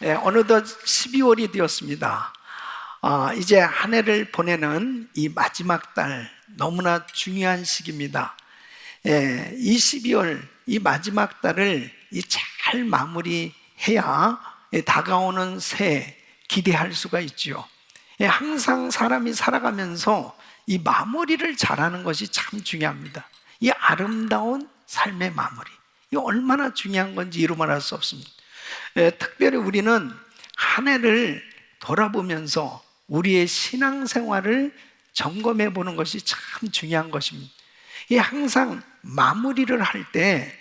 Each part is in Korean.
어느덧 12월이 되었습니다. 이제 한 해를 보내는 이 마지막 달, 너무나 중요한 시기입니다. 이 12월, 이 마지막 달을 잘 마무리해야 다가오는 새해 기대할 수가 있죠. 항상 사람이 살아가면서 이 마무리를 잘하는 것이 참 중요합니다. 이 아름다운 삶의 마무리, 이 얼마나 중요한 건지 이루 말할 수 없습니다. 특별히 우리는 한 해를 돌아보면서 우리의 신앙생활을 점검해 보는 것이 참 중요한 것입니다. 항상 마무리를 할 때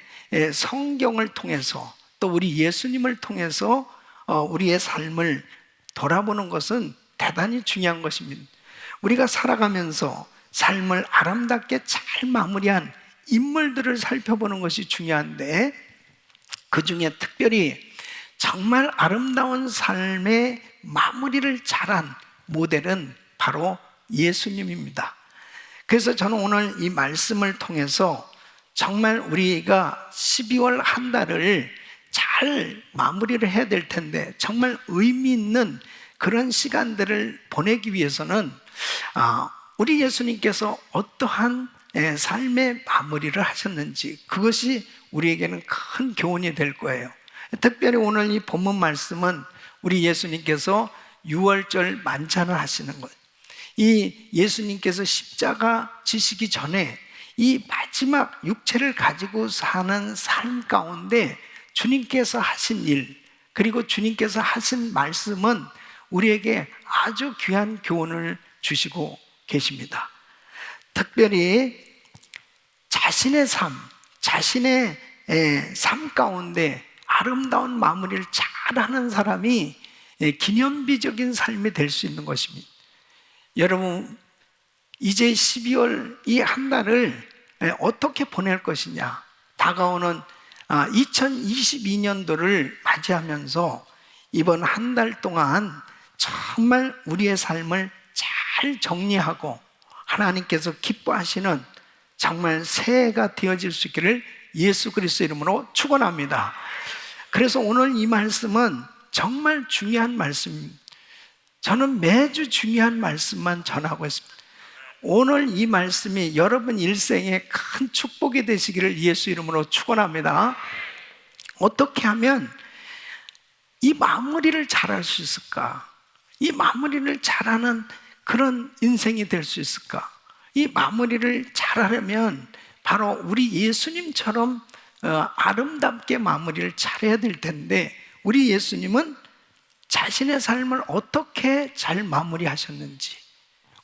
성경을 통해서 또 우리 예수님을 통해서 우리의 삶을 돌아보는 것은 대단히 중요한 것입니다. 우리가 살아가면서 삶을 아름답게 잘 마무리한 인물들을 살펴보는 것이 중요한데, 그 중에 특별히 정말 아름다운 삶의 마무리를 잘한 모델은 바로 예수님입니다. 그래서 저는 오늘 이 말씀을 통해서 정말 우리가 12월 한 달을 잘 마무리를 해야 될 텐데, 정말 의미 있는 그런 시간들을 보내기 위해서는 우리 예수님께서 어떠한 삶의 마무리를 하셨는지, 그것이 우리에게는 큰 교훈이 될 거예요. 특별히 오늘 이 본문 말씀은 우리 예수님께서 유월절 만찬을 하시는 거예요. 이 예수님께서 십자가 지시기 전에 이 마지막 육체를 가지고 사는 삶 가운데 주님께서 하신 일, 그리고 주님께서 하신 말씀은 우리에게 아주 귀한 교훈을 주시고 계십니다. 특별히 자신의 삶 가운데 아름다운 마무리를 잘하는 사람이 기념비적인 삶이 될 수 있는 것입니다. 여러분, 이제 12월 이 한 달을 어떻게 보낼 것이냐, 다가오는 2022년도를 맞이하면서 이번 한 달 동안 정말 우리의 삶을 잘 정리하고 하나님께서 기뻐하시는 정말 새해가 되어질 수 있기를 예수 그리스도 이름으로 축원합니다. 그래서 오늘 이 말씀은 정말 중요한 말씀입니다. 저는 매주 중요한 말씀만 전하고 있습니다. 오늘 이 말씀이 여러분 일생에 큰 축복이 되시기를 예수 이름으로 축원합니다. 어떻게 하면 이 마무리를 잘할 수 있을까? 이 마무리를 잘하는 그런 인생이 될 수 있을까? 이 마무리를 잘하려면 바로 우리 예수님처럼 아름답게 마무리를 잘해야 될 텐데, 우리 예수님은 자신의 삶을 어떻게 잘 마무리하셨는지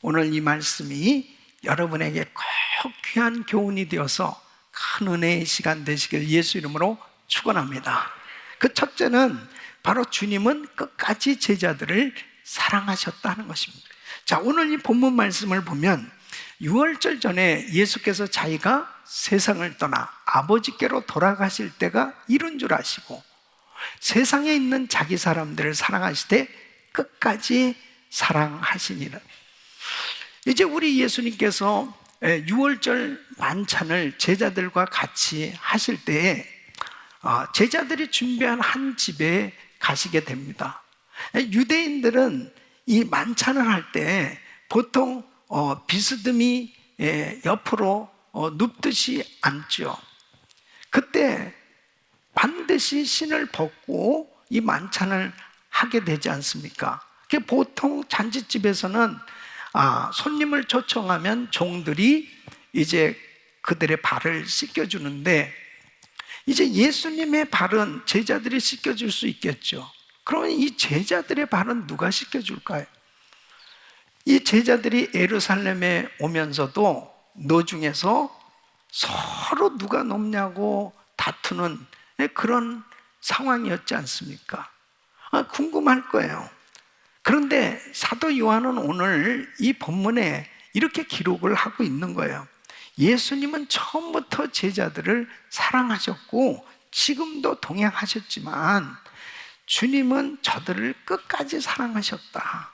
오늘 이 말씀이 여러분에게 꼭 귀한 교훈이 되어서 큰 은혜의 시간 되시길 예수 이름으로 축원합니다. 그 첫째는 바로 주님은 끝까지 제자들을 사랑하셨다는 것입니다. 자, 오늘 이 본문 말씀을 보면 유월절 전에 예수께서 자기가 세상을 떠나 아버지께로 돌아가실 때가 이른 줄 아시고 세상에 있는 자기 사람들을 사랑하시되 끝까지 사랑하시니라. 이제 우리 예수님께서 유월절 만찬을 제자들과 같이 하실 때에 제자들이 준비한 한 집에 가시게 됩니다. 유대인들은 이 만찬을 할 때 보통 비스듬히 옆으로 눕듯이 앉죠. 그때 반드시 신을 벗고 이 만찬을 하게 되지 않습니까? 보통 잔치집에서는 손님을 초청하면 종들이 이제 그들의 발을 씻겨주는데, 이제 예수님의 발은 제자들이 씻겨줄 수 있겠죠. 그러면 이 제자들의 발은 누가 씻겨줄까요? 이 제자들이 예루살렘에 오면서도 노중에서 서로 누가 높냐고 다투는 그런 상황이었지 않습니까? 궁금할 거예요. 그런데 사도 요한은 오늘 이 본문에 이렇게 기록을 하고 있는 거예요. 예수님은 처음부터 제자들을 사랑하셨고 지금도 동행하셨지만 주님은 저들을 끝까지 사랑하셨다.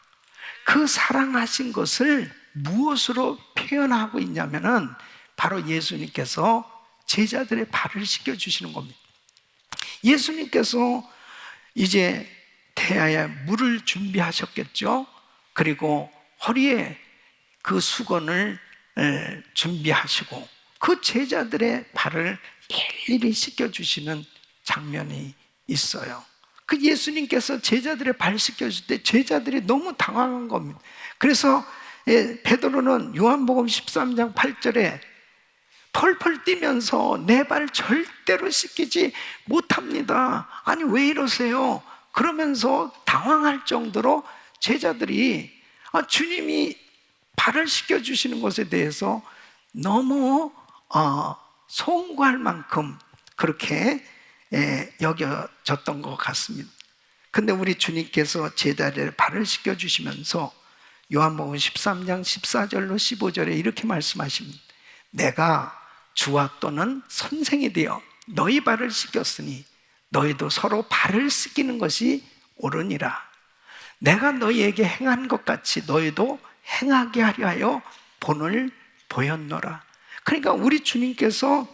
그 사랑하신 것을 무엇으로 표현하고 있냐면은 바로 예수님께서 제자들의 발을 씻겨주시는 겁니다. 예수님께서 이제 태아에 물을 준비하셨겠죠. 그리고 허리에 그 수건을 준비하시고 그 제자들의 발을 일일이 씻겨주시는 장면이 있어요. 그 예수님께서 제자들의 발 씻겨줄 때 제자들이 너무 당황한 겁니다. 그래서 베드로는 요한복음 13장 8절에 펄펄 뛰면서 내 발 절대로 씻기지 못합니다. 아니 왜 이러세요? 그러면서 당황할 정도로 제자들이 주님이 발을 씻겨주시는 것에 대해서 너무 송구할 만큼 그렇게 여겨졌던 것 같습니다. 근데 우리 주님께서 제자들의 발을 씻겨주시면서 요한복음 13장 14절로 15절에 이렇게 말씀하십니다. 내가 주와 또는 선생이 되어 너희 발을 씻겼으니 너희도 서로 발을 씻기는 것이 옳으니라. 내가 너희에게 행한 것 같이 너희도 행하게 하려 하여 본을 보였노라. 그러니까 우리 주님께서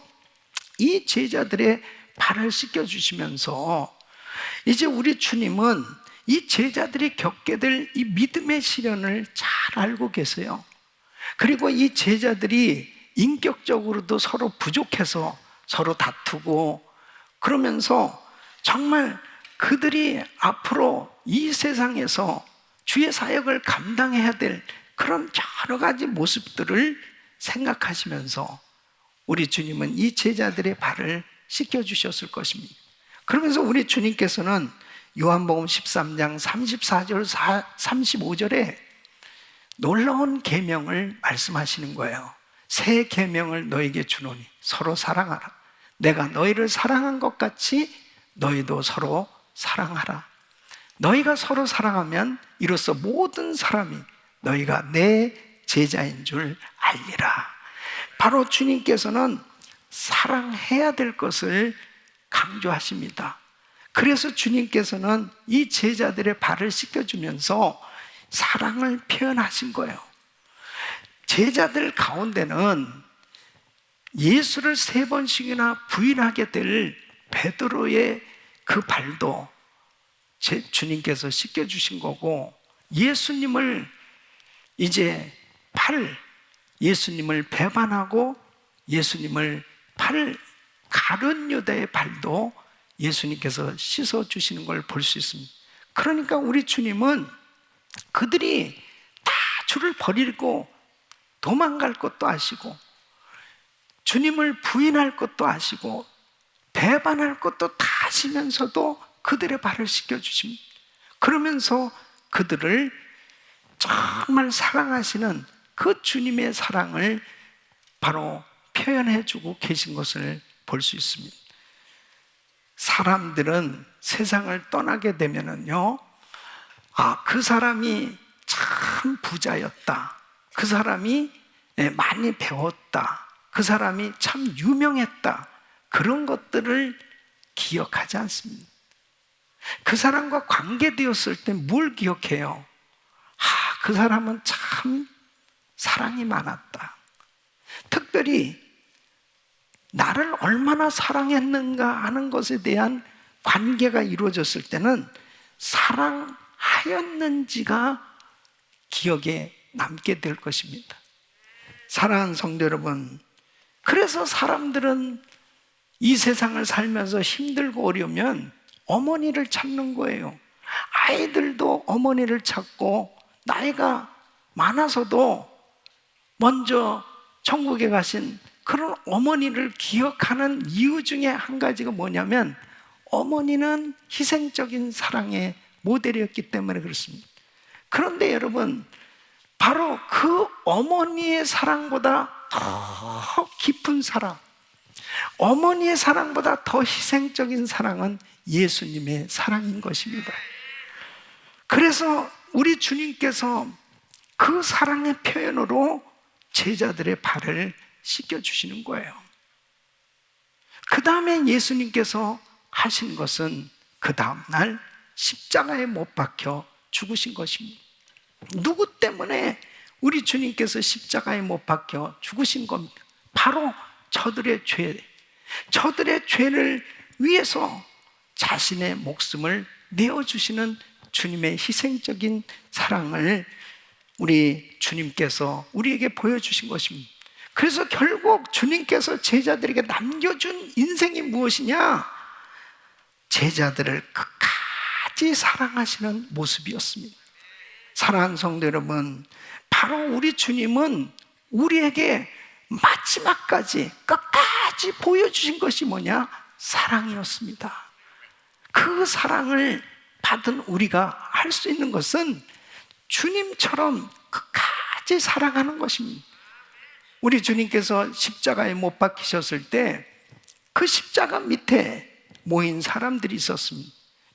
이 제자들의 발을 씻겨주시면서 이제 우리 주님은 이 제자들이 겪게 될 이 믿음의 시련을 잘 알고 계세요. 그리고 이 제자들이 인격적으로도 서로 부족해서 서로 다투고 그러면서 정말 그들이 앞으로 이 세상에서 주의 사역을 감당해야 될 그런 여러 가지 모습들을 생각하시면서 우리 주님은 이 제자들의 발을 씻겨주셨을 것입니다. 그러면서 우리 주님께서는 요한복음 13장 34절 35절에 놀라운 계명을 말씀하시는 거예요. 새 계명을 너에게 주노니 서로 사랑하라. 내가 너희를 사랑한 것 같이 너희도 서로 사랑하라. 너희가 서로 사랑하면 이로써 모든 사람이 너희가 내 제자인 줄 알리라. 바로 주님께서는 사랑해야 될 것을 강조하십니다. 그래서 주님께서는 이 제자들의 발을 씻겨주면서 사랑을 표현하신 거예요. 제자들 가운데는 예수를 3번씩이나 부인하게 될 베드로의 그 발도 주님께서 씻겨주신 거고, 예수님을 이제 예수님을 배반하고 예수님을 가룟 유다의 발도 예수님께서 씻어주시는 걸 볼 수 있습니다. 그러니까 우리 주님은 그들이 다 주를 버리고 도망갈 것도 아시고 주님을 부인할 것도 아시고 배반할 것도 다 아시면서도 그들의 발을 씻겨주십니다. 그러면서 그들을 정말 사랑하시는 그 주님의 사랑을 바로 표현해주고 계신 것을 볼 수 있습니다. 사람들은 세상을 떠나게 되면은요, 그 사람이 참 부자였다. 그 사람이 많이 배웠다. 그 사람이 참 유명했다. 그런 것들을 기억하지 않습니다. 그 사람과 관계되었을 때 뭘 기억해요? 그 사람은 참 사랑이 많았다. 특별히 나를 얼마나 사랑했는가 하는 것에 대한 관계가 이루어졌을 때는 사랑하였는지가 기억에 남게 될 것입니다. 사랑하는 성도 여러분, 그래서 사람들은 이 세상을 살면서 힘들고 어려우면 어머니를 찾는 거예요. 아이들도 어머니를 찾고 나이가 많아서도 먼저 천국에 가신 그런 어머니를 기억하는 이유 중에 한 가지가 뭐냐면, 어머니는 희생적인 사랑의 모델이었기 때문에 그렇습니다. 그런데 여러분, 바로 그 어머니의 사랑보다 더 깊은 사랑, 어머니의 사랑보다 더 희생적인 사랑은 예수님의 사랑인 것입니다. 그래서 우리 주님께서 그 사랑의 표현으로 제자들의 발을 씻겨주시는 거예요. 그 다음에 예수님께서 하신 것은 그 다음날 십자가에 못 박혀 죽으신 것입니다. 누구 때문에 우리 주님께서 십자가에 못 박혀 죽으신 겁니까? 바로 저들의 죄를 위해서 자신의 목숨을 내어주시는 주님의 희생적인 사랑을 우리 주님께서 우리에게 보여주신 것입니다. 그래서 결국 주님께서 제자들에게 남겨준 인생이 무엇이냐? 제자들을 끝까지 사랑하시는 모습이었습니다. 사랑하는 성도 여러분, 바로 우리 주님은 우리에게 마지막까지 끝까지 보여주신 것이 뭐냐? 사랑이었습니다. 그 사랑을 받은 우리가 할 수 있는 것은 주님처럼 끝까지 사랑하는 것입니다. 우리 주님께서 십자가에 못 박히셨을 때 그 십자가 밑에 모인 사람들이 있었습니다.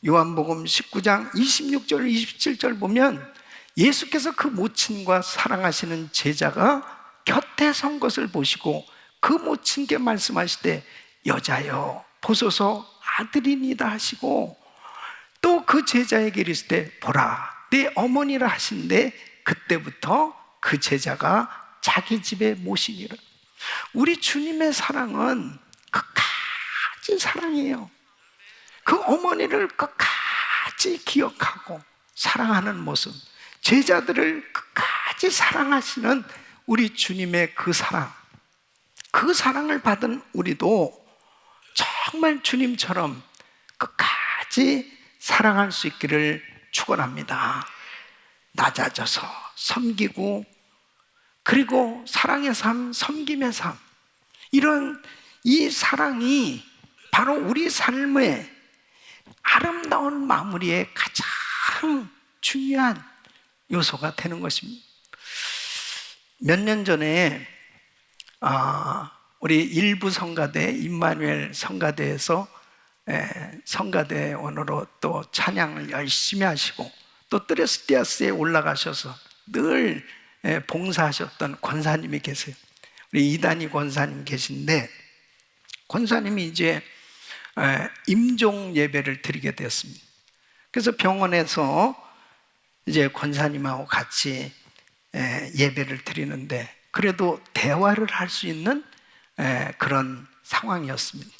요한복음 19장 26절 27절 보면 예수께서 그 모친과 사랑하시는 제자가 곁에 선 것을 보시고 그 모친께 말씀하시되 여자여 보소서 아들이니다 하시고 또 그 제자에게 이르시되 보라 내 어머니라 하신데 그때부터 그 제자가 자기 집에 모시니라. 우리 주님의 사랑은 끝까지 사랑이에요. 그 어머니를 끝까지 기억하고 사랑하는 모습, 제자들을 끝까지 사랑하시는 우리 주님의 그 사랑, 그 사랑을 받은 우리도 정말 주님처럼 끝까지 사랑할 수 있기를 축원합니다. 낮아져서 섬기고, 그리고 사랑의 삶, 섬김의 삶, 이런 이 사랑이 바로 우리 삶의 아름다운 마무리의 가장 중요한 요소가 되는 것입니다. 몇 년 전에 우리 일부 성가대 임마누엘 성가대에서 성가대원으로 또 찬양을 열심히 하시고 또 뜨레스티아스에 올라가셔서 늘 봉사하셨던 권사님이 계세요. 우리 이단희 권사님 계신데, 권사님이 이제 임종 예배를 드리게 되었습니다. 그래서 병원에서 이제 권사님하고 같이 예배를 드리는데, 그래도 대화를 할 수 있는 그런 상황이었습니다.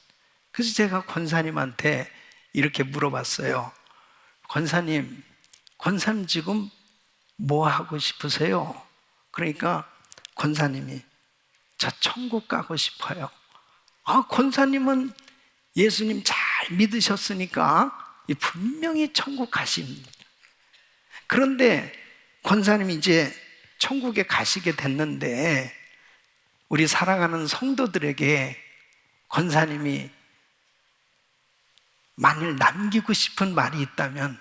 그래서 제가 권사님한테 이렇게 물어봤어요. 권사님 지금 뭐 하고 싶으세요? 그러니까 권사님이 저 천국 가고 싶어요. 권사님은 예수님 잘 믿으셨으니까 분명히 천국 가십니다. 그런데 권사님이 이제 천국에 가시게 됐는데, 우리 사랑하는 성도들에게 권사님이 만일 남기고 싶은 말이 있다면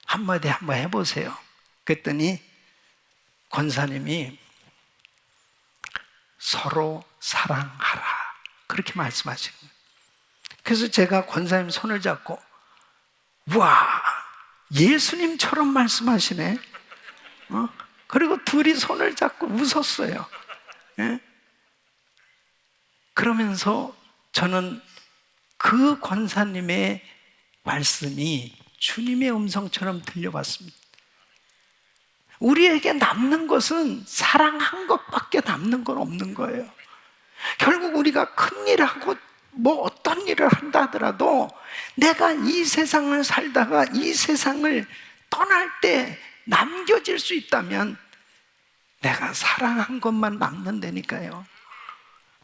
한마디 한번 해보세요. 그랬더니 권사님이 서로 사랑하라 그렇게 말씀하시는 거예요. 그래서 제가 권사님 손을 잡고, 우와, 예수님처럼 말씀하시네. 그리고 둘이 손을 잡고 웃었어요. 예? 그러면서 저는 그 권사님의 말씀이 주님의 음성처럼 들려왔습니다. 우리에게 남는 것은 사랑한 것밖에 남는 건 없는 거예요. 결국 우리가 큰 일하고 뭐 어떤 일을 한다 하더라도 내가 이 세상을 살다가 이 세상을 떠날 때 남겨질 수 있다면 내가 사랑한 것만 남는다니까요.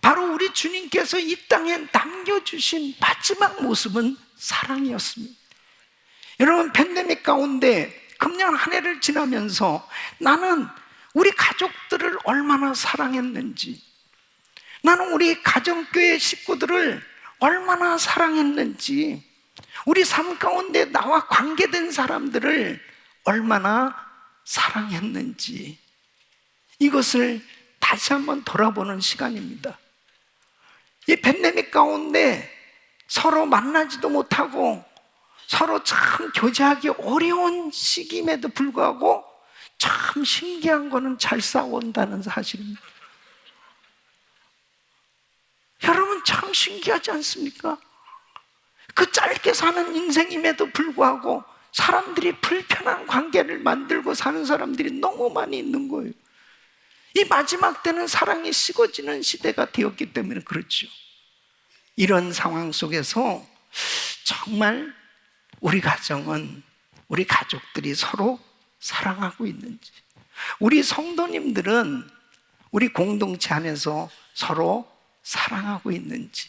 바로 우리 주님께서 이 땅에 남겨주신 마지막 모습은 사랑이었습니다. 여러분, 팬데믹 가운데 금년 한 해를 지나면서 나는 우리 가족들을 얼마나 사랑했는지, 나는 우리 가정교회 식구들을 얼마나 사랑했는지, 우리 삶 가운데 나와 관계된 사람들을 얼마나 사랑했는지, 이것을 다시 한번 돌아보는 시간입니다. 이 팬데믹 가운데 서로 만나지도 못하고 서로 참 교제하기 어려운 시기임에도 불구하고 참 신기한 거는 잘 싸운다는 사실입니다. 여러분, 참 신기하지 않습니까? 그 짧게 사는 인생임에도 불구하고 사람들이 불편한 관계를 만들고 사는 사람들이 너무 많이 있는 거예요. 이 마지막 때는 사랑이 식어지는 시대가 되었기 때문에 그렇죠. 이런 상황 속에서 정말 우리 가정은 우리 가족들이 서로 사랑하고 있는지, 우리 성도님들은 우리 공동체 안에서 서로 사랑하고 있는지,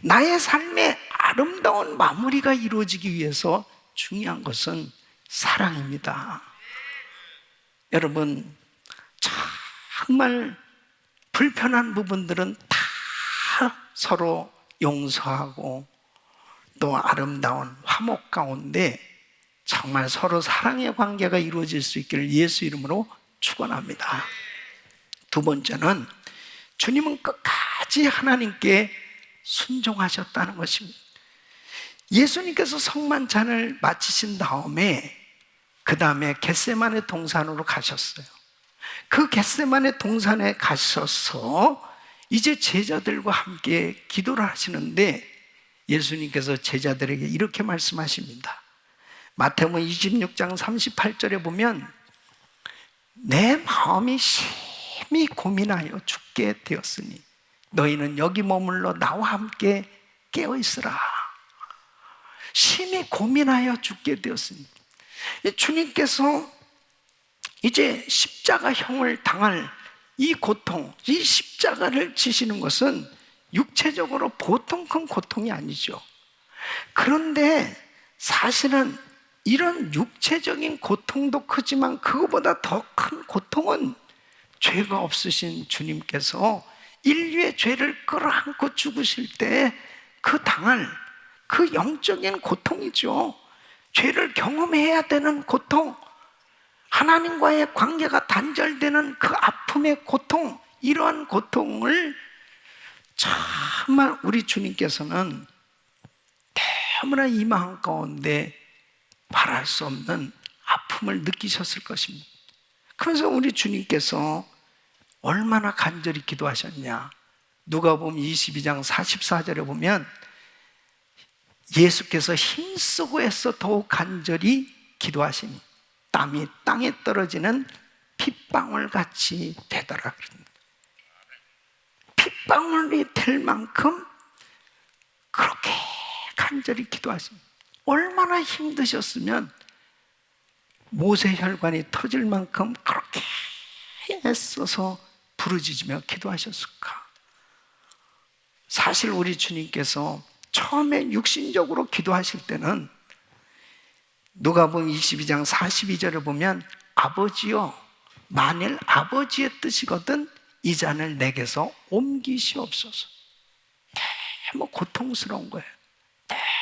나의 삶의 아름다운 마무리가 이루어지기 위해서 중요한 것은 사랑입니다. 여러분, 정말 불편한 부분들은 다 서로 용서하고 또 아름다운 화목 가운데 정말 서로 사랑의 관계가 이루어질 수 있기를 예수 이름으로 축원합니다. 두 번째는 주님은 끝까지 하나님께 순종하셨다는 것입니다. 예수님께서 성만찬을 마치신 다음에 그 다음에 겟세마네 동산으로 가셨어요. 그 겟세마네 동산에 가셔서 이제 제자들과 함께 기도를 하시는데 예수님께서 제자들에게 이렇게 말씀하십니다. 마태복음 26장 38절에 보면 내 마음이 심히 고민하여 죽게 되었으니 너희는 여기 머물러 나와 함께 깨어있으라. 심히 고민하여 죽게 되었으니 주님께서 이제 십자가형을 당할 이 고통, 이 십자가를 지시는 것은 육체적으로 보통 큰 고통이 아니죠. 그런데 사실은 이런 육체적인 고통도 크지만 그거보다 더 큰 고통은 죄가 없으신 주님께서 인류의 죄를 끌어안고 죽으실 때 그 당할 그 영적인 고통이죠. 죄를 경험해야 되는 고통, 하나님과의 관계가 단절되는 그 아픔의 고통, 이러한 고통을 정말 우리 주님께서는 너무나 이 마음 가운데 말할 수 없는 아픔을 느끼셨을 것입니다. 그래서 우리 주님께서 얼마나 간절히 기도하셨냐. 누가복음 22장 44절에 보면 예수께서 힘쓰고 애써 더욱 간절히 기도하시니 땀이 땅에 떨어지는 핏방울 같이 되더라. 핏방울이 될 만큼 그렇게 간절히 기도하십니다. 얼마나 힘드셨으면 모세혈관이 터질 만큼 그렇게 애써서 부르짖으며 기도하셨을까? 사실 우리 주님께서 처음에 육신적으로 기도하실 때는 누가복음 22장 42절에 보면 아버지여, 만일 아버지의 뜻이거든 이 잔을 내게서 옮기시옵소서. 너무 고통스러운 거예요.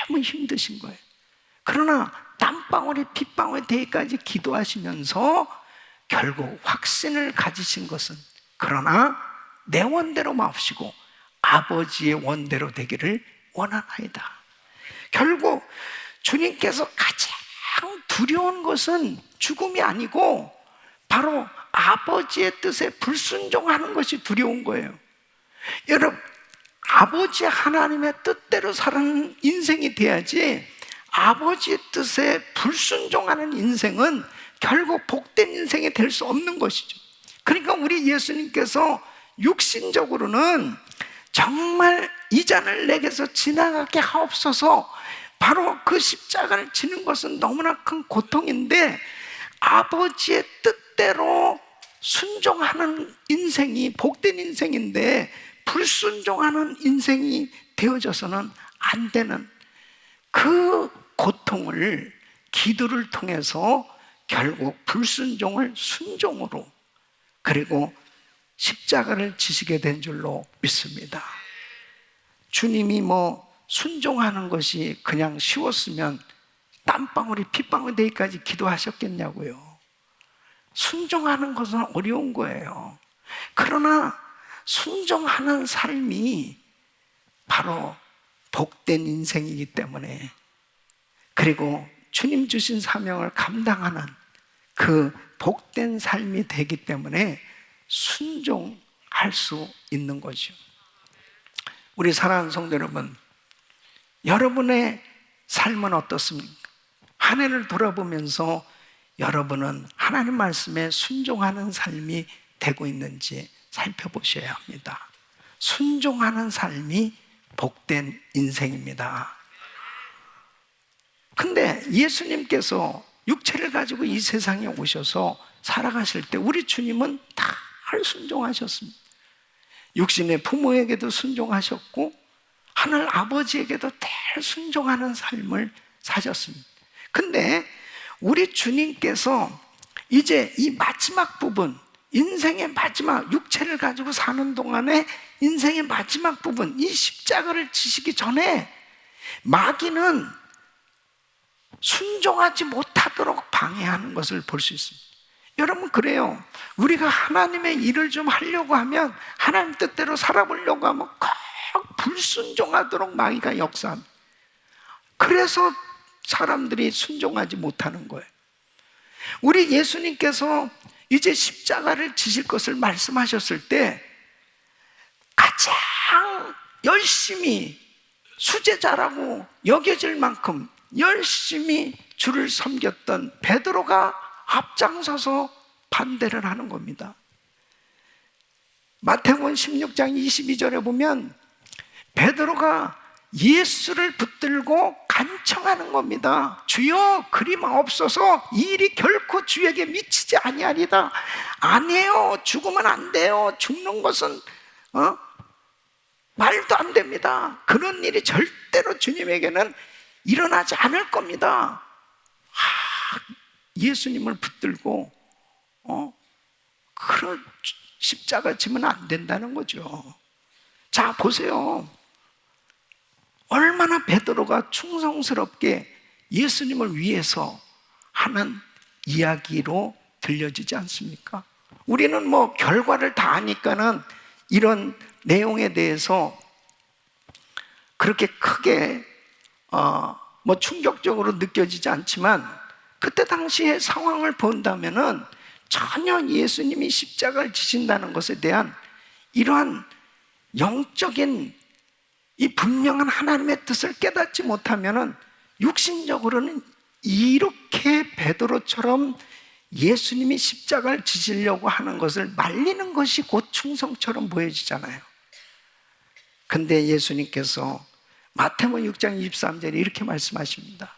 너무 힘드신 거예요. 그러나 땀방울이 핏방울이 되기까지 기도하시면서 결국 확신을 가지신 것은 그러나 내 원대로 마옵시고 아버지의 원대로 되기를 원하나이다. 결국 주님께서 가장 두려운 것은 죽음이 아니고 바로 아버지의 뜻에 불순종하는 것이 두려운 거예요. 여러분, 아버지 하나님의 뜻대로 사는 인생이 돼야지 아버지의 뜻에 불순종하는 인생은 결국 복된 인생이 될 수 없는 것이죠. 그러니까 우리 예수님께서 육신적으로는 정말 이 잔을 내게서 지나가게 하옵소서, 바로 그 십자가를 지는 것은 너무나 큰 고통인데 아버지의 뜻대로 순종하는 인생이 복된 인생인데 불순종하는 인생이 되어져서는 안 되는 그 고통을 기도를 통해서 결국 불순종을 순종으로 그리고 십자가를 지시게 된 줄로 믿습니다. 주님이 순종하는 것이 그냥 쉬웠으면 땀방울이 핏방울이 되기까지 기도하셨겠냐고요. 순종하는 것은 어려운 거예요. 그러나 순종하는 삶이 바로 복된 인생이기 때문에, 그리고 주님 주신 사명을 감당하는 그 복된 삶이 되기 때문에 순종할 수 있는 거죠. 우리 사랑하는 성도 여러분, 여러분의 삶은 어떻습니까? 한 해를 돌아보면서 여러분은 하나님 말씀에 순종하는 삶이 되고 있는지 살펴보셔야 합니다. 순종하는 삶이 복된 인생입니다. 근데 예수님께서 육체를 가지고 이 세상에 오셔서 살아가실 때 우리 주님은 다 순종하셨습니다. 육신의 부모에게도 순종하셨고 하늘 아버지에게도 다 순종하는 삶을 사셨습니다. 근데 우리 주님께서 이제 이 마지막 부분, 인생의 마지막, 육체를 가지고 사는 동안에 인생의 마지막 부분, 이 십자가를 지시기 전에 마귀는 순종하지 못하도록 방해하는 것을 볼 수 있습니다. 여러분, 그래요. 우리가 하나님의 일을 좀 하려고 하면, 하나님 뜻대로 살아보려고 하면 꼭 불순종하도록 마귀가 역사합니다. 그래서 사람들이 순종하지 못하는 거예요. 우리 예수님께서 이제 십자가를 지실 것을 말씀하셨을 때 가장 열심히 수제자라고 여겨질 만큼 열심히 주를 섬겼던 베드로가 앞장서서 반대를 하는 겁니다. 마태복음 16장 22절에 보면 베드로가 예수를 붙들고 간청하는 겁니다. 주여, 그리 마옵소서. 이 일이 결코 주에게 미치지 아니하리다. 아니에요, 죽으면 안 돼요. 죽는 것은 말도 안 됩니다. 그런 일이 절대로 주님에게는 일어나지 않을 겁니다. 예수님을 붙들고 그런 십자가 지면 안 된다는 거죠. 자, 보세요. 얼마나 베드로가 충성스럽게 예수님을 위해서 하는 이야기로 들려지지 않습니까? 우리는 뭐 결과를 다 아니까는 이런 내용에 대해서 그렇게 크게 뭐 충격적으로 느껴지지 않지만, 그때 당시의 상황을 본다면은 전혀 예수님이 십자가를 지신다는 것에 대한 이러한 영적인 이 분명한 하나님의 뜻을 깨닫지 못하면은 육신적으로는 이렇게 베드로처럼 예수님이 십자가를 지시려고 하는 것을 말리는 것이 곧 충성처럼 보여지잖아요. 근데 예수님께서 마태복음 6장 23절에 이렇게 말씀하십니다.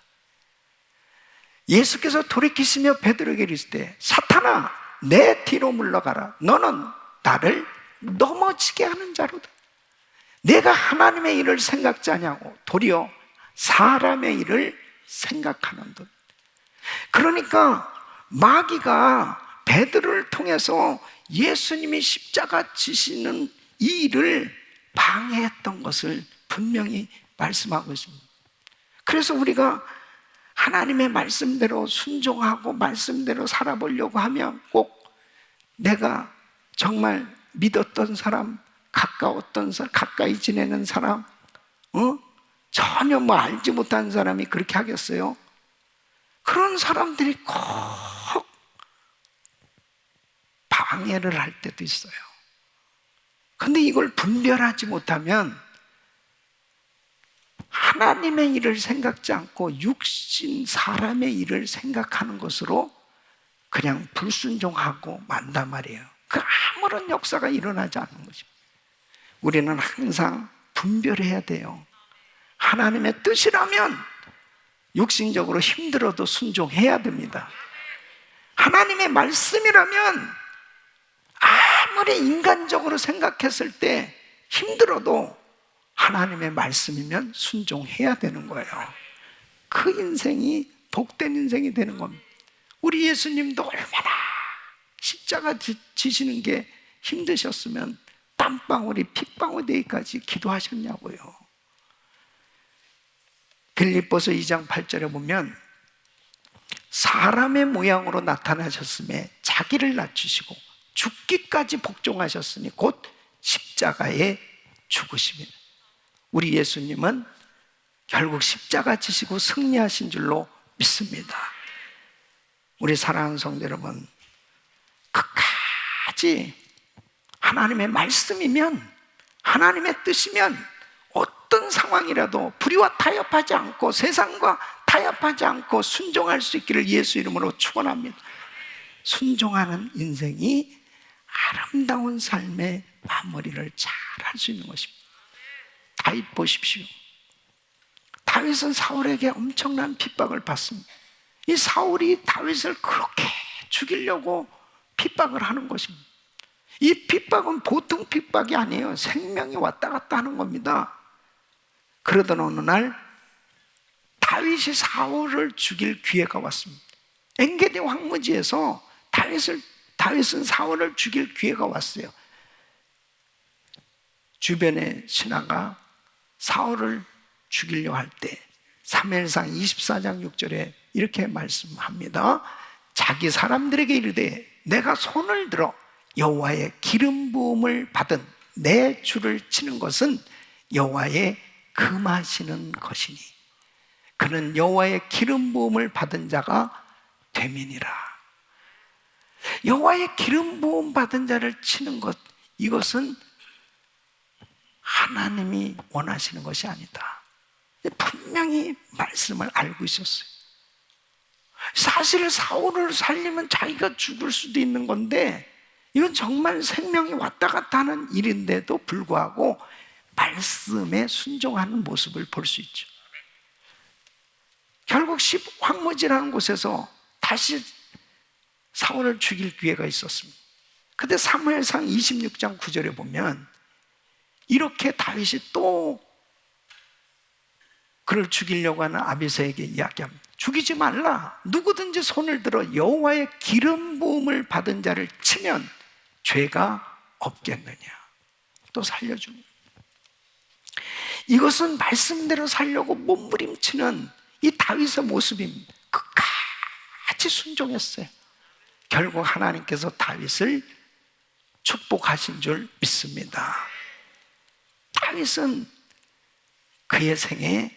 예수께서 돌이키시며 베드로에게 이르시되 사탄아, 내 뒤로 물러가라. 너는 나를 넘어지게 하는 자로다. 내가 하나님의 일을 생각지 아니하고 도리어 사람의 일을 생각하는도다. 그러니까 마귀가 베드로를 통해서 예수님이 십자가 지시는 이 일을 방해했던 것을 분명히 말씀하고 있습니다. 그래서 우리가 하나님의 말씀대로 순종하고 말씀대로 살아보려고 하면 꼭 내가 정말 믿었던 사람, 가까웠던 사람, 가까이 지내는 사람, 전혀 뭐 알지 못한 사람이 그렇게 하겠어요? 그런 사람들이 꼭 방해를 할 때도 있어요. 근데 이걸 분별하지 못하면 하나님의 일을 생각지 않고 육신 사람의 일을 생각하는 것으로 그냥 불순종하고 만단 말이에요. 그 아무런 역사가 일어나지 않는 것입니다. 우리는 항상 분별해야 돼요. 하나님의 뜻이라면 육신적으로 힘들어도 순종해야 됩니다. 하나님의 말씀이라면 아무리 인간적으로 생각했을 때 힘들어도 하나님의 말씀이면 순종해야 되는 거예요. 그 인생이 복된 인생이 되는 겁니다. 우리 예수님도 얼마나 십자가 지시는 게 힘드셨으면 땀방울이 핏방울 되기까지 기도하셨냐고요. 빌립보서 2장 8절에 보면 사람의 모양으로 나타나셨음에 자기를 낮추시고 죽기까지 복종하셨으니 곧 십자가에 죽으심이다. 우리 예수님은 결국 십자가 지시고 승리하신 줄로 믿습니다. 우리 사랑하는 성도 여러분, 끝까지 하나님의 말씀이면, 하나님의 뜻이면 어떤 상황이라도 불의와 타협하지 않고 세상과 타협하지 않고 순종할 수 있기를 예수 이름으로 축원합니다. 순종하는 인생이 아름다운 삶의 마무리를 잘 할 수 있는 것입니다. 다윗 보십시오. 다윗은 사울에게 엄청난 핍박을 받습니다. 이 사울이 다윗을 그렇게 죽이려고 핍박을 하는 것입니다. 이 핍박은 보통 핍박이 아니에요. 생명이 왔다 갔다 하는 겁니다. 그러던 어느 날 다윗이 사울을 죽일 기회가 왔습니다. 엔게디 황무지에서 다윗은 사울을 죽일 기회가 왔어요. 주변의 신하가 사울을 죽이려 할 때 사무엘상 24장 6절에 이렇게 말씀합니다. 자기 사람들에게 이르되 내가 손을 들어 여호와의 기름 부음을 받은 내 주를 치는 것은 여호와의 금하시는 것이니 그는 여호와의 기름 부음을 받은 자가 됨이니라. 여호와의 기름 부음 받은 자를 치는 것, 이것은 하나님이 원하시는 것이 아니다. 분명히 말씀을 알고 있었어요. 사실 사울을 살리면 자기가 죽을 수도 있는 건데 이건 정말 생명이 왔다 갔다 하는 일인데도 불구하고 말씀에 순종하는 모습을 볼 수 있죠. 결국 황무지라는 곳에서 다시 사울을 죽일 기회가 있었습니다. 근데 사무엘상 26장 9절에 보면 이렇게 다윗이 또 그를 죽이려고 하는 아비새에게 이야기합니다. 죽이지 말라. 누구든지 손을 들어 여호와의 기름 부음을 받은 자를 치면 죄가 없겠느냐. 또 살려줍니다. 이것은 말씀대로 살려고 몸부림치는 이 다윗의 모습입니다. 끝까지 순종했어요. 결국 하나님께서 다윗을 축복하신 줄 믿습니다. 다윗은 그의 생에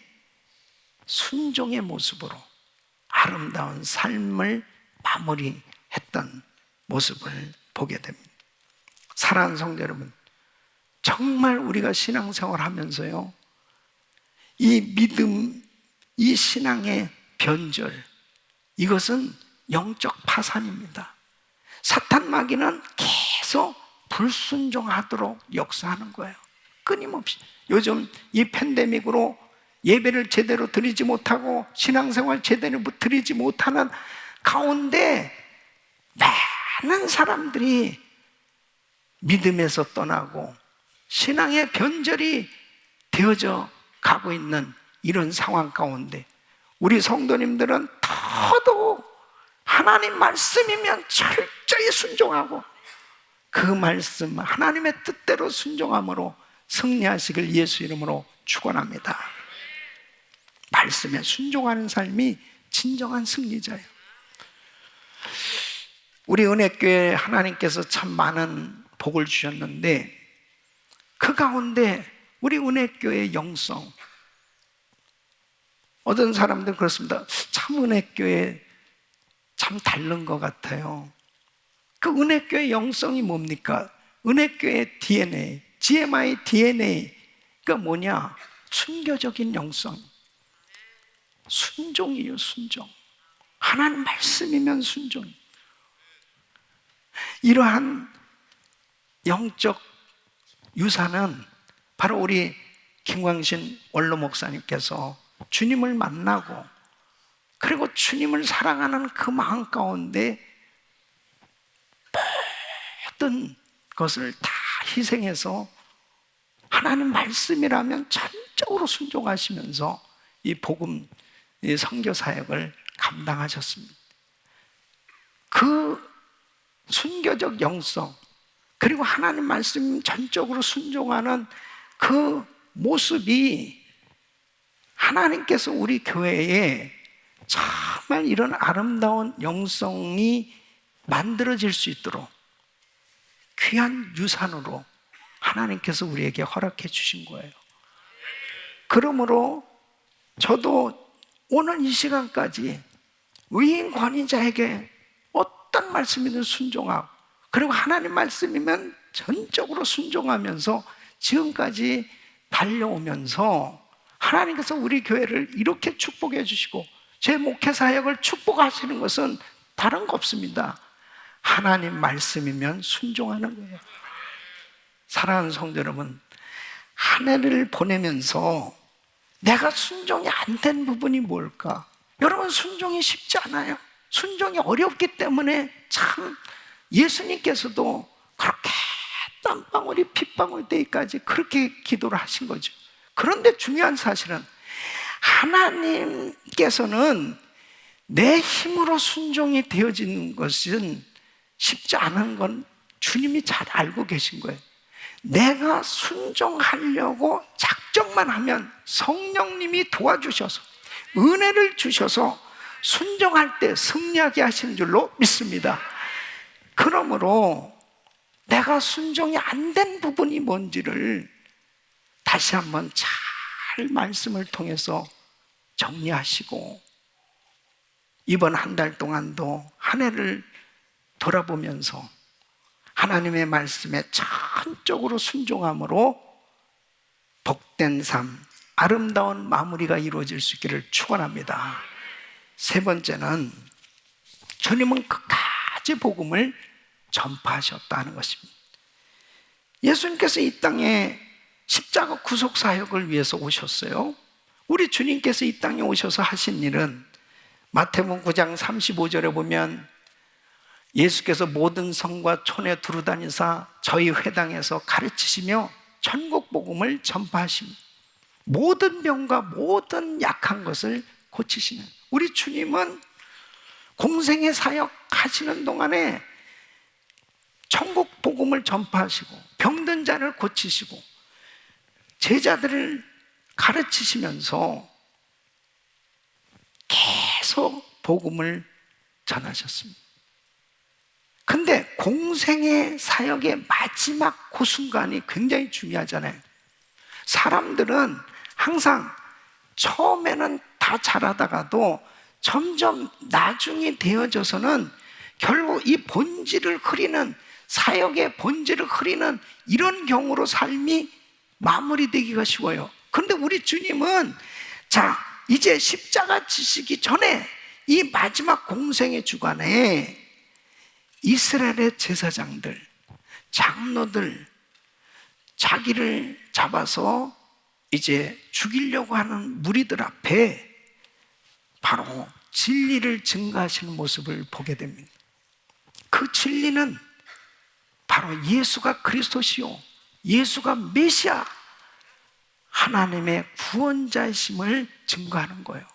순종의 모습으로 아름다운 삶을 마무리했던 모습을 보게 됩니다. 사랑하는 성도 여러분, 정말 우리가 신앙생활 하면서요, 이 믿음, 이 신앙의 변절, 이것은 영적 파산입니다. 사탄 마귀는 계속 불순종하도록 역사하는 거예요. 끊임없이. 요즘 이 팬데믹으로 예배를 제대로 드리지 못하고 신앙생활 제대로 드리지 못하는 가운데 많은 사람들이 믿음에서 떠나고 신앙의 변절이 되어져 가고 있는 이런 상황 가운데 우리 성도님들은 더더욱 하나님 말씀이면 철저히 순종하고 그 말씀 하나님의 뜻대로 순종함으로 승리하시길 예수 이름으로 축원합니다. 말씀에 순종하는 삶이 진정한 승리자예요. 우리 은혜교회 하나님께서 참 많은 복을 주셨는데 그 가운데 우리 은혜교회의 영성, 어떤 사람들은 그렇습니다. 참 은혜교회 참 다른 것 같아요. 그 은혜교회 영성이 뭡니까? 은혜교회 DNA, GMI DNA가 뭐냐? 순교적인 영성, 순종이에요. 순종. 하나님 말씀이면 순종. 이러한 영적 유산은 바로 우리 김광신 원로 목사님께서 주님을 만나고 그리고 주님을 사랑하는 그 마음 가운데 모든 것을 다 희생해서 하나님 말씀이라면 전적으로 순종하시면서 이 복음, 이 선교 사역을 감당하셨습니다. 그 순교적 영성 그리고 하나님 말씀 전적으로 순종하는 그 모습이 하나님께서 우리 교회에 정말 이런 아름다운 영성이 만들어질 수 있도록 귀한 유산으로 하나님께서 우리에게 허락해 주신 거예요. 그러므로 저도 오늘 이 시간까지 위인 권위자에게 어떤 말씀이든 순종하고 그리고 하나님 말씀이면 전적으로 순종하면서 지금까지 달려오면서 하나님께서 우리 교회를 이렇게 축복해 주시고 제 목회 사역을 축복하시는 것은 다른 거 없습니다. 하나님 말씀이면 순종하는 거예요. 사랑하는 성도 여러분, 한 해를 보내면서 내가 순종이 안 된 부분이 뭘까? 여러분, 순종이 쉽지 않아요. 순종이 어렵기 때문에 참 예수님께서도 그렇게 땀방울이 핏방울 때까지 그렇게 기도를 하신 거죠. 그런데 중요한 사실은 하나님께서는 내 힘으로 순종이 되어지는 것은 쉽지 않은 건 주님이 잘 알고 계신 거예요. 내가 순종하려고 작정만 하면 성령님이 도와주셔서 은혜를 주셔서 순종할 때 승리하게 하시는 줄로 믿습니다. 그러므로 내가 순종이 안 된 부분이 뭔지를 다시 한번 잘 말씀을 통해서 정리하시고, 이번 한 달 동안도 한 해를 돌아보면서 하나님의 말씀에 전적으로 순종함으로 복된 삶, 아름다운 마무리가 이루어질 수 있기를 축원합니다. 세 번째는 주님은 끝까지 복음을 전파하셨다는 것입니다. 예수님께서 이 땅에 십자가 구속 사역을 위해서 오셨어요. 우리 주님께서 이 땅에 오셔서 하신 일은 마태복음 9장 35절에 보면 예수께서 모든 성과 촌에 두루다니사 저희 회당에서 가르치시며 천국 복음을 전파하십니다. 모든 병과 모든 약한 것을 고치시는 우리 주님은 공생의 사역 하시는 동안에 천국 복음을 전파하시고 병든 자를 고치시고 제자들을 가르치시면서 계속 복음을 전하셨습니다. 근데 공생의 사역의 마지막 그 순간이 굉장히 중요하잖아요. 사람들은 항상 처음에는 다 잘하다가도 점점 나중이 되어져서는 결국 이 본질을 흐리는, 사역의 본질을 흐리는 이런 경우로 삶이 마무리되기가 쉬워요. 그런데 우리 주님은 자, 이제 십자가 지시기 전에 이 마지막 공생의 주간에 이스라엘의 제사장들, 장로들, 자기를 잡아서 이제 죽이려고 하는 무리들 앞에 바로 진리를 증거하시는 모습을 보게 됩니다. 그 진리는 바로 예수가 그리스도시요, 예수가 메시아, 하나님의 구원자이심을 증거하는 거예요.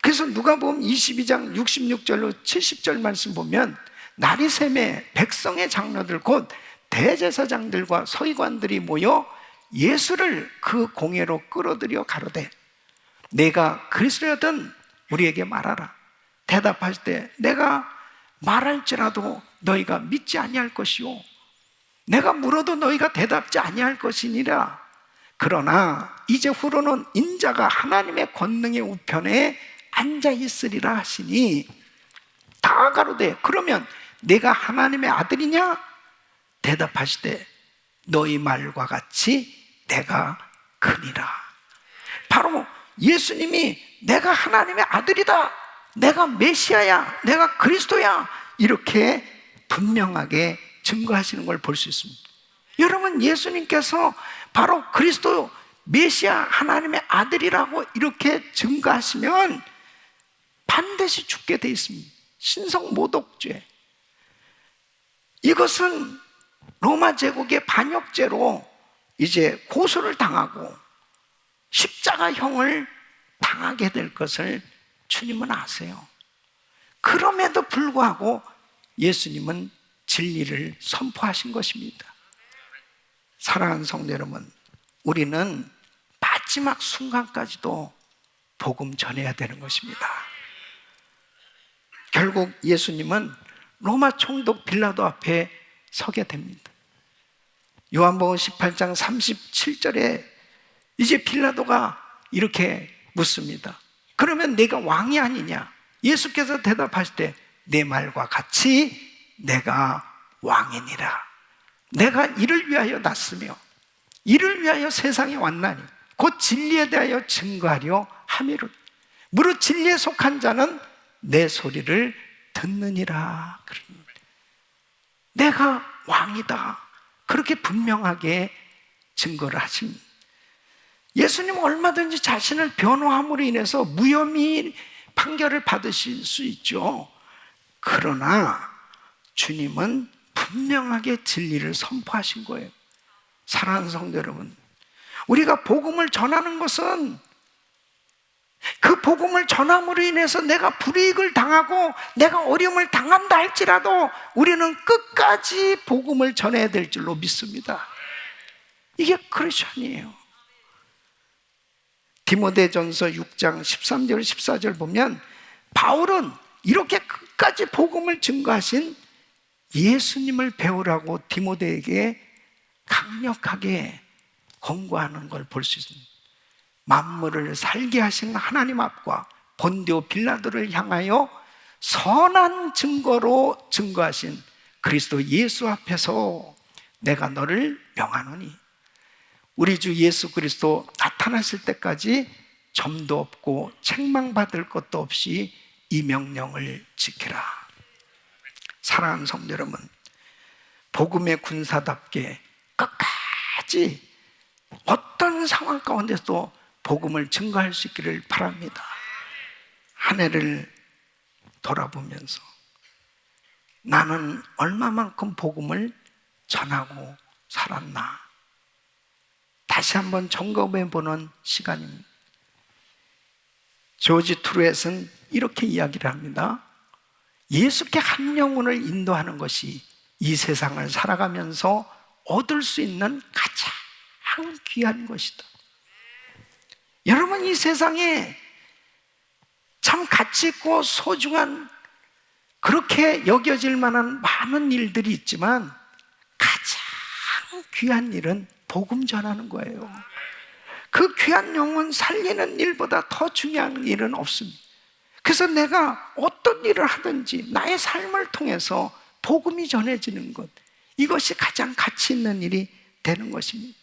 그래서 누가복음 22장 66절로 70절 말씀 보면 날이 새매 백성의 장로들 곧 대제사장들과 서기관들이 모여 예수를 그 공회로 끌어들여 가로되 내가 그리스도였든 우리에게 말하라. 대답하실 때 내가 말할지라도 너희가 믿지 아니할 것이요 내가 물어도 너희가 대답지 아니할 것이니라. 그러나 이제 후로는 인자가 하나님의 권능의 우편에 앉아 있으리라 하시니 다 가로되 그러면 내가 하나님의 아들이냐? 대답하시되 너희 말과 같이 내가 크니라. 바로 예수님이 내가 하나님의 아들이다, 내가 메시아야, 내가 그리스도야, 이렇게 분명하게 증거하시는 걸 볼 수 있습니다. 여러분, 예수님께서 바로 그리스도 메시아 하나님의 아들이라고 이렇게 증거하시면 반드시 죽게 돼 있습니다. 신성모독죄. 이것은 로마 제국의 반역죄로 이제 고소를 당하고 십자가형을 당하게 될 것을 주님은 아세요. 그럼에도 불구하고 예수님은 진리를 선포하신 것입니다. 사랑하는 성도 여러분, 우리는 마지막 순간까지도 복음 전해야 되는 것입니다. 결국 예수님은 로마 총독 빌라도 앞에 서게 됩니다. 요한복음 18장 37절에 이제 빌라도가 이렇게 묻습니다. 그러면 내가 왕이 아니냐? 예수께서 대답하실 때 내 말과 같이 내가 왕이니라. 내가 이를 위하여 났으며 이를 위하여 세상에 왔나니 곧 진리에 대하여 증거하려 함이로. 무릇 진리에 속한 자는 내 소리를 듣느니라. 내가 왕이다, 그렇게 분명하게 증거를 하십니다. 예수님은 얼마든지 자신을 변호함으로 인해서 무혐의 판결을 받으실 수 있죠. 그러나 주님은 분명하게 진리를 선포하신 거예요. 사랑하는 성도 여러분, 우리가 복음을 전하는 것은 그 복음을 전함으로 인해서 내가 불이익을 당하고 내가 어려움을 당한다 할지라도 우리는 끝까지 복음을 전해야 될 줄로 믿습니다. 이게 크리스천이에요. 디모데전서 6장 13절 14절 보면 바울은 이렇게 끝까지 복음을 증거하신 예수님을 배우라고 디모데에게 강력하게 권고하는 걸 볼 수 있습니다. 만물을 살게 하신 하나님 앞과 본디오 빌라도를 향하여 선한 증거로 증거하신 그리스도 예수 앞에서 내가 너를 명하노니, 우리 주 예수 그리스도 나타나실 때까지 점도 없고 책망받을 것도 없이 이 명령을 지키라. 사랑하는 성도 여러분, 복음의 군사답게 끝까지 어떤 상황 가운데서도 복음을 증거할 수 있기를 바랍니다. 한 해를 돌아보면서 나는 얼마만큼 복음을 전하고 살았나 다시 한번 점검해 보는 시간입니다. 조지 트루엣은 이렇게 이야기를 합니다. 예수께 한 영혼을 인도하는 것이 이 세상을 살아가면서 얻을 수 있는 가장 귀한 것이다. 여러분, 이 세상에 참 가치 있고 소중한, 그렇게 여겨질 만한 많은 일들이 있지만 가장 귀한 일은 복음 전하는 거예요. 그 귀한 영혼 살리는 일보다 더 중요한 일은 없습니다. 그래서 내가 어떤 일을 하든지 나의 삶을 통해서 복음이 전해지는 것, 이것이 가장 가치 있는 일이 되는 것입니다.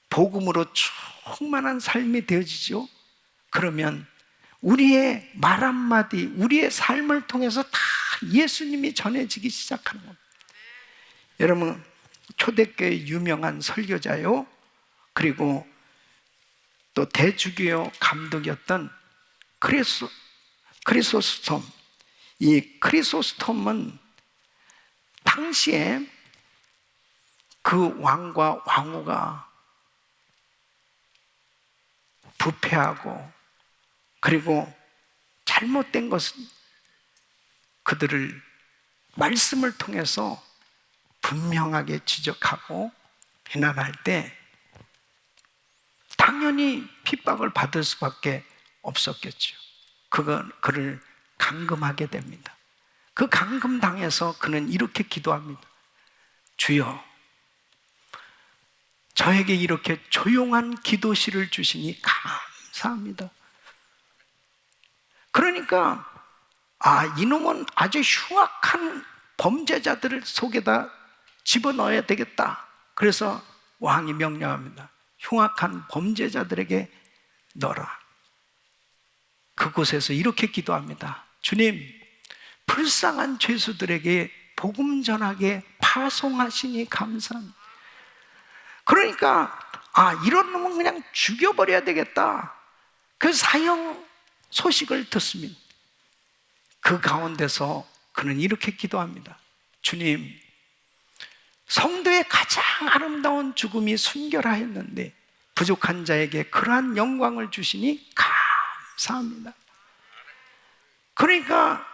복음으로 충만한 삶이 되어지죠. 그러면 우리의 말 한마디, 우리의 삶을 통해서 다 예수님이 전해지기 시작하는 겁니다. 여러분, 초대교회 유명한 설교자요, 그리고 또 대주교 감독이었던 크리소스톰. 이 크리소스톰은 당시에 그 왕과 왕후가 부패하고 그리고 잘못된 것은 그들을 말씀을 통해서 분명하게 지적하고 비난할 때 당연히 핍박을 받을 수밖에 없었겠죠. 그를 감금하게 됩니다. 그 감금당해서 그는 이렇게 기도합니다. 주여, 저에게 이렇게 조용한 기도실을 주시니 감사합니다. 그러니까 이놈은 아주 흉악한 범죄자들을 속에다 집어넣어야 되겠다. 그래서 왕이 명령합니다. 흉악한 범죄자들에게 넣어라. 그곳에서 이렇게 기도합니다. 주님, 불쌍한 죄수들에게 복음 전하게 파송하시니 감사합니다. 그러니까 이런 놈은 그냥 죽여버려야 되겠다. 그 사형 소식을 듣습니다. 그 가운데서 그는 이렇게 기도합니다. 주님, 성도의 가장 아름다운 죽음이 순결하였는데 부족한 자에게 그러한 영광을 주시니 감사합니다. 그러니까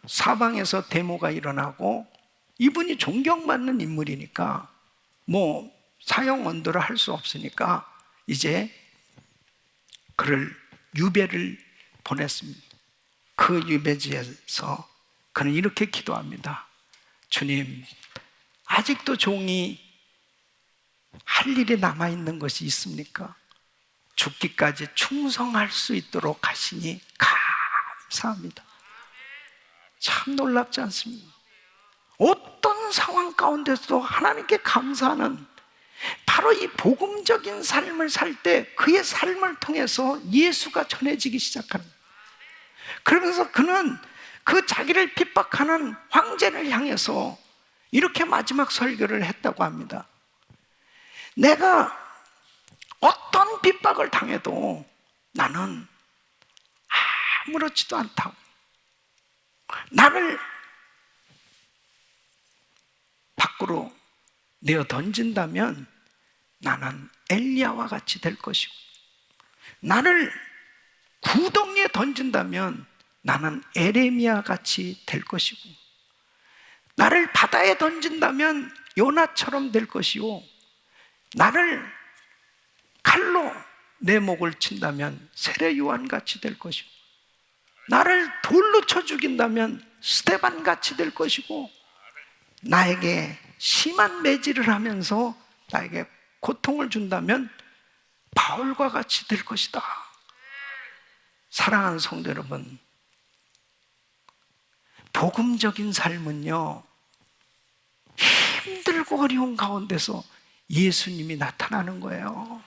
사방에서 데모가 일어나고 이분이 존경받는 인물이니까 사형 언도를 할 수 없으니까 이제 그를 유배를 보냈습니다. 그 유배지에서 그는 이렇게 기도합니다. 주님, 아직도 종이 할 일이 남아있는 것이 있습니까? 죽기까지 충성할 수 있도록 하시니 감사합니다. 참 놀랍지 않습니까? 어떤 상황 가운데서도 하나님께 감사하는, 바로 이 복음적인 삶을 살 때 그의 삶을 통해서 예수가 전해지기 시작하는 거예요. 그러면서 그는 그 자기를 핍박하는 황제를 향해서 이렇게 마지막 설교를 했다고 합니다. 내가 어떤 핍박을 당해도 나는 아무렇지도 않다고. 나를 밖으로 내어 던진다면 나는 엘리야와 같이 될 것이고, 나를 구덩이에 던진다면 나는 에레미야 같이 될 것이고, 나를 바다에 던진다면 요나처럼 될 것이요, 나를 칼로 내 목을 친다면 세례 요한 같이 될 것이고, 나를 돌로 쳐 죽인다면 스데반 같이 될 것이고, 나에게 심한 매질을 하면서 나에게 고통을 준다면 바울과 같이 될 것이다. 사랑하는 성도 여러분, 복음적인 삶은요, 힘들고 어려운 가운데서 예수님이 나타나는 거예요.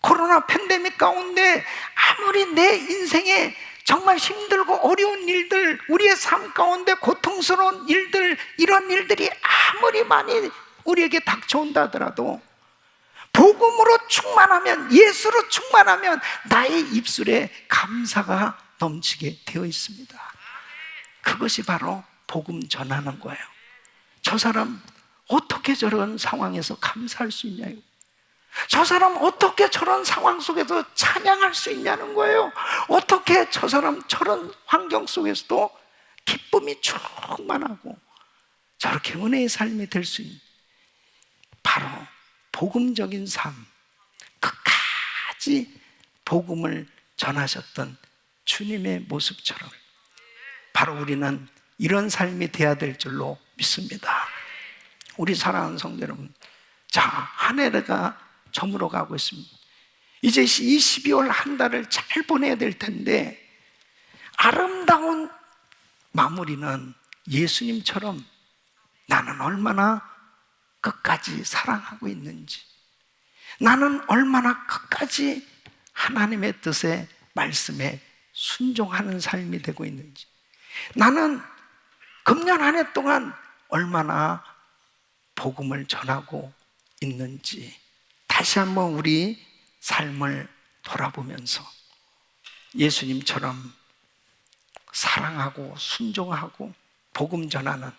코로나 팬데믹 가운데 아무리 내 인생에 정말 힘들고 어려운 일들, 우리의 삶 가운데 고통스러운 일들, 이런 일들이 아무리 많이 우리에게 닥쳐온다 하더라도 복음으로 충만하면, 예수로 충만하면 나의 입술에 감사가 넘치게 되어 있습니다. 그것이 바로 복음 전하는 거예요. 저 사람 어떻게 저런 상황에서 감사할 수 있냐, 저 사람 어떻게 저런 상황 속에서 찬양할 수 있냐는 거예요. 어떻게 저 사람 저런 환경 속에서도 기쁨이 충만하고 저렇게 은혜의 삶이 될 수 있는, 바로 복음적인 삶, 끝까지 복음을 전하셨던 주님의 모습처럼 바로 우리는 이런 삶이 돼야 될 줄로 믿습니다. 우리 사랑하는 성도 여러분, 자, 한 해가 저물어 가고 있습니다. 이제 이 12월 한 달을 잘 보내야 될 텐데, 아름다운 마무리는 예수님처럼 나는 얼마나 끝까지 사랑하고 있는지, 나는 얼마나 끝까지 하나님의 뜻에, 말씀에 순종하는 삶이 되고 있는지, 나는 금년 한 해 동안 얼마나 복음을 전하고 있는지, 다시 한번 우리 삶을 돌아보면서 예수님처럼 사랑하고 순종하고 복음 전하는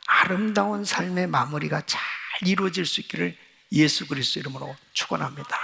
아름다운 삶의 마무리가 잘 이루어질 수 있기를 예수 그리스도 이름으로 축원합니다.